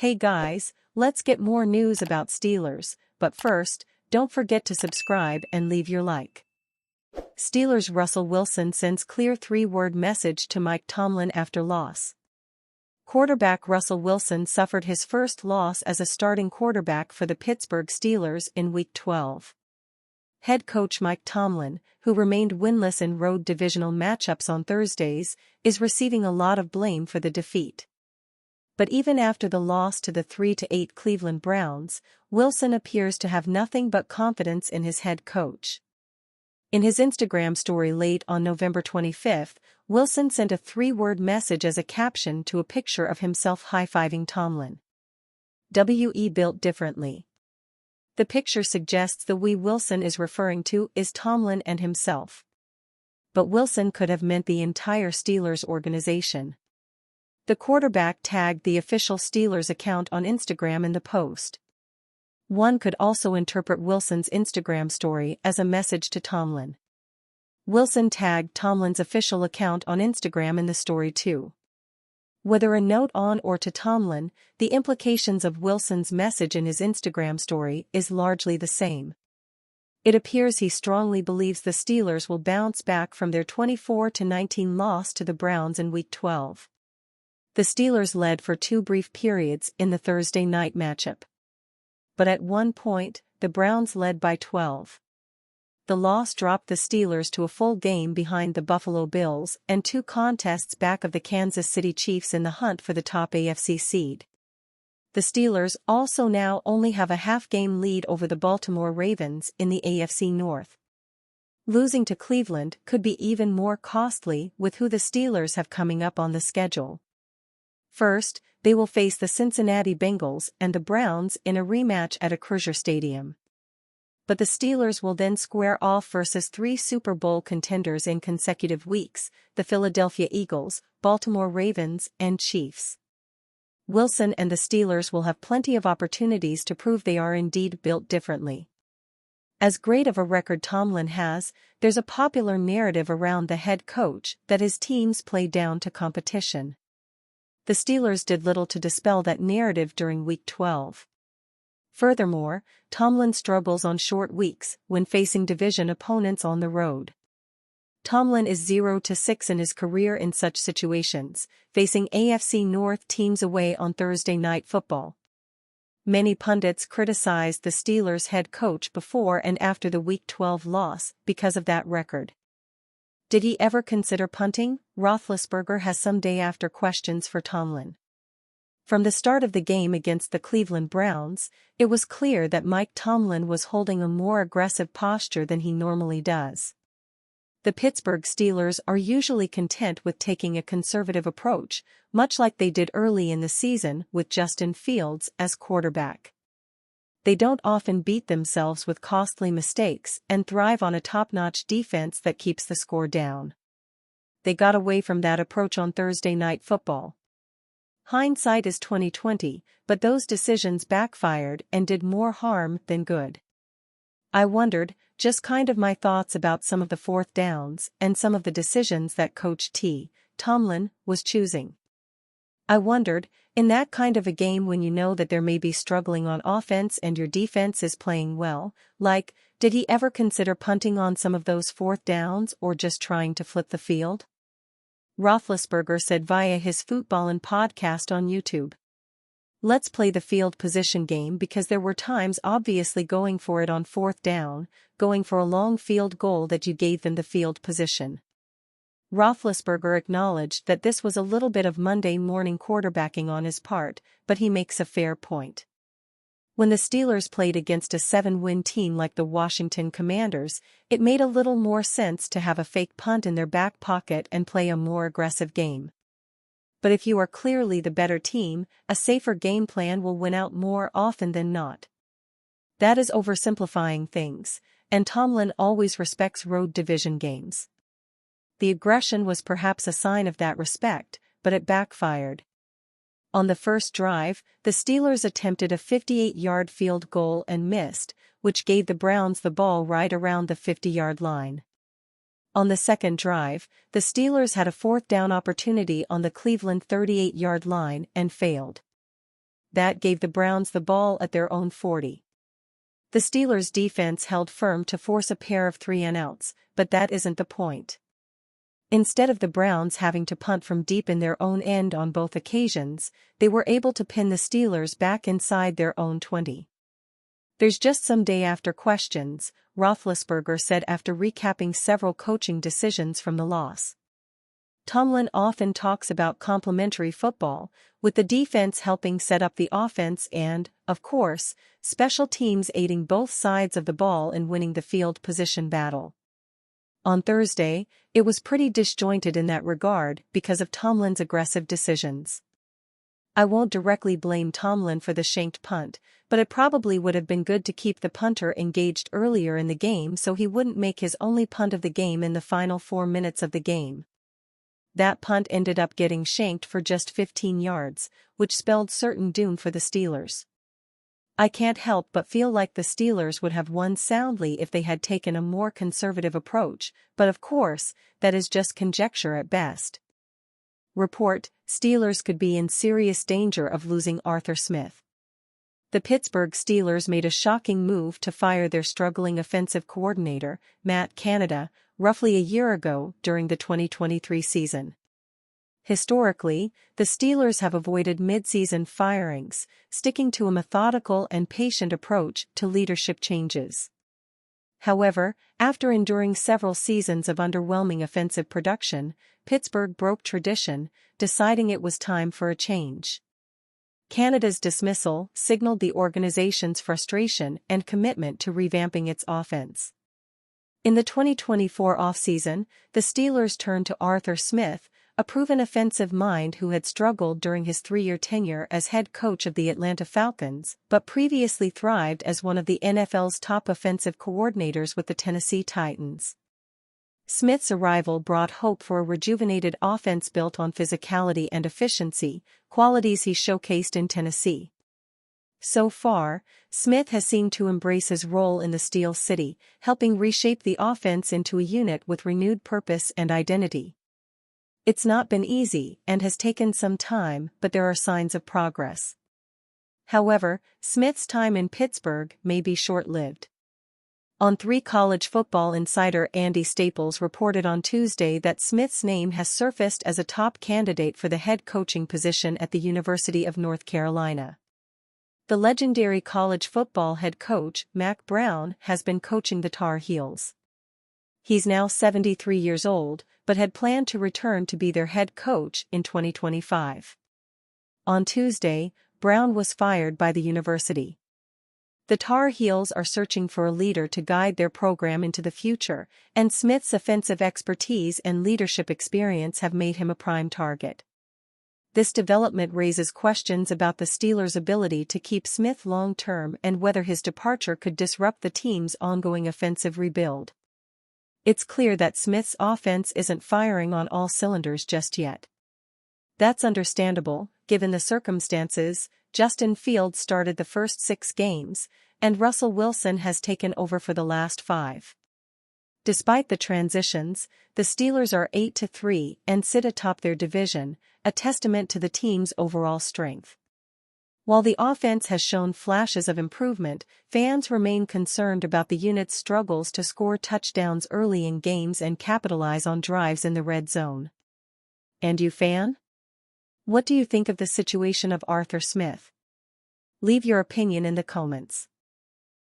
Hey guys, let's get more news about Steelers, but first, don't forget to subscribe and leave your like. Steelers Russell Wilson sends clear three-word message to Mike Tomlin after loss. Quarterback Russell Wilson suffered his first loss as a starting quarterback for the Pittsburgh Steelers in Week 12. Head coach Mike Tomlin, who remained winless in road divisional matchups on Thursdays, is receiving a lot of blame for the defeat. But even after the loss to the 3-8 Cleveland Browns, Wilson appears to have nothing but confidence in his head coach. In his Instagram story late on November 25, Wilson sent a three-word message as a caption to a picture of himself high-fiving Tomlin. "We built differently." The picture suggests the "we" Wilson is referring to is Tomlin and himself. But Wilson could have meant the entire Steelers organization. The quarterback tagged the official Steelers account on Instagram in the post. One could also interpret Wilson's Instagram story as a message to Tomlin. Wilson tagged Tomlin's official account on Instagram in the story too. Whether a note on or to Tomlin, the implications of Wilson's message in his Instagram story is largely the same. It appears he strongly believes the Steelers will bounce back from their 24-19 loss to the Browns in Week 12. The Steelers led for two brief periods in the Thursday night matchup. But at one point, the Browns led by 12. The loss dropped the Steelers to a full game behind the Buffalo Bills and two contests back of the Kansas City Chiefs in the hunt for the top AFC seed. The Steelers also now only have a half-game lead over the Baltimore Ravens in the AFC North. Losing to Cleveland could be even more costly with who the Steelers have coming up on the schedule. First, they will face the Cincinnati Bengals and the Browns in a rematch at Acrisure Stadium. But the Steelers will then square off versus three Super Bowl contenders in consecutive weeks: the Philadelphia Eagles, Baltimore Ravens, and Chiefs. Wilson and the Steelers will have plenty of opportunities to prove they are indeed built differently. As great of a record Tomlin has, there's a popular narrative around the head coach that his teams play down to competition. The Steelers did little to dispel that narrative during Week 12. Furthermore, Tomlin struggles on short weeks when facing division opponents on the road. Tomlin is 0-6 in his career in such situations, facing AFC North teams away on Thursday Night Football. Many pundits criticized the Steelers' head coach before and after the Week 12 loss because of that record. Did he ever consider punting? Roethlisberger has some day after questions for Tomlin. From the start of the game against the Cleveland Browns, it was clear that Mike Tomlin was holding a more aggressive posture than he normally does. The Pittsburgh Steelers are usually content with taking a conservative approach, much like they did early in the season with Justin Fields as quarterback. They don't often beat themselves with costly mistakes and thrive on a top-notch defense that keeps the score down. They got away from that approach on Thursday Night Football. Hindsight is 20/20, but those decisions backfired and did more harm than good. I wondered, just kind of my thoughts about some of the fourth downs and some of the decisions that Coach Tomlin was choosing. I wondered, in that kind of a game when you know that there may be struggling on offense and your defense is playing well, did he ever consider punting on some of those fourth downs or just trying to flip the field? Roethlisberger said via his Footballin' podcast on YouTube. "Let's play the field position game because there were times obviously going for it on fourth down, going for a long field goal that you gave them the field position." Roethlisberger acknowledged that this was a little bit of Monday morning quarterbacking on his part, but he makes a fair point. When the Steelers played against a 7-win team like the Washington Commanders, it made a little more sense to have a fake punt in their back pocket and play a more aggressive game. But if you are clearly the better team, a safer game plan will win out more often than not. That is oversimplifying things, and Tomlin always respects road division games. The aggression was perhaps a sign of that respect, but it backfired. On the first drive, the Steelers attempted a 58-yard field goal and missed, which gave the Browns the ball right around the 50-yard line. On the second drive, the Steelers had a fourth down opportunity on the Cleveland 38-yard line and failed. that gave the Browns the ball at their own 40. The Steelers' defense held firm to force a pair of 3-and-outs, but that isn't the point. Instead of the Browns having to punt from deep in their own end on both occasions, they were able to pin the Steelers back inside their own 20. "There's just some day after questions," Roethlisberger said after recapping several coaching decisions from the loss. Tomlin often talks about complementary football, with the defense helping set up the offense and, of course, special teams aiding both sides of the ball in winning the field position battle. On Thursday, it was pretty disjointed in that regard because of Tomlin's aggressive decisions. "I won't directly blame Tomlin for the shanked punt, but it probably would have been good to keep the punter engaged earlier in the game so he wouldn't make his only punt of the game in the final 4 minutes of the game. That punt ended up getting shanked for just 15 yards, which spelled certain doom for the Steelers. I can't help but feel like the Steelers would have won soundly if they had taken a more conservative approach, but of course, that is just conjecture at best." Report: Steelers could be in serious danger of losing Arthur Smith. The Pittsburgh Steelers made a shocking move to fire their struggling offensive coordinator, Matt Canada, roughly a year ago during the 2023 season. Historically, the Steelers have avoided mid-season firings, sticking to a methodical and patient approach to leadership changes. However, after enduring several seasons of underwhelming offensive production, Pittsburgh broke tradition, deciding it was time for a change. Canada's dismissal signaled the organization's frustration and commitment to revamping its offense. In the 2024 offseason, the Steelers turned to Arthur Smith, a proven offensive mind who had struggled during his 3-year tenure as head coach of the Atlanta Falcons, but previously thrived as one of the NFL's top offensive coordinators with the Tennessee Titans. Smith's arrival brought hope for a rejuvenated offense built on physicality and efficiency, qualities he showcased in Tennessee. So far, Smith has seemed to embrace his role in the Steel City, helping reshape the offense into a unit with renewed purpose and identity. It's not been easy and has taken some time, but there are signs of progress. However, Smith's time in Pittsburgh may be short-lived. On 3 College Football insider Andy Staples reported on Tuesday that Smith's name has surfaced as a top candidate for the head coaching position at the University of North Carolina. The legendary college football head coach, Mack Brown, has been coaching the Tar Heels. He's now 73 years old, but had planned to return to be their head coach in 2025. On Tuesday, Brown was fired by the university. The Tar Heels are searching for a leader to guide their program into the future, and Smith's offensive expertise and leadership experience have made him a prime target. This development raises questions about the Steelers' ability to keep Smith long-term and whether his departure could disrupt the team's ongoing offensive rebuild. It's clear that Smith's offense isn't firing on all cylinders just yet. That's understandable, given the circumstances. Justin Fields started the first 6 games, and Russell Wilson has taken over for the last 5. Despite the transitions, the Steelers are 8-3 and sit atop their division, a testament to the team's overall strength. While the offense has shown flashes of improvement, fans remain concerned about the unit's struggles to score touchdowns early in games and capitalize on drives in the red zone. And you, fan? What do you think of the situation of Arthur Smith? Leave your opinion in the comments.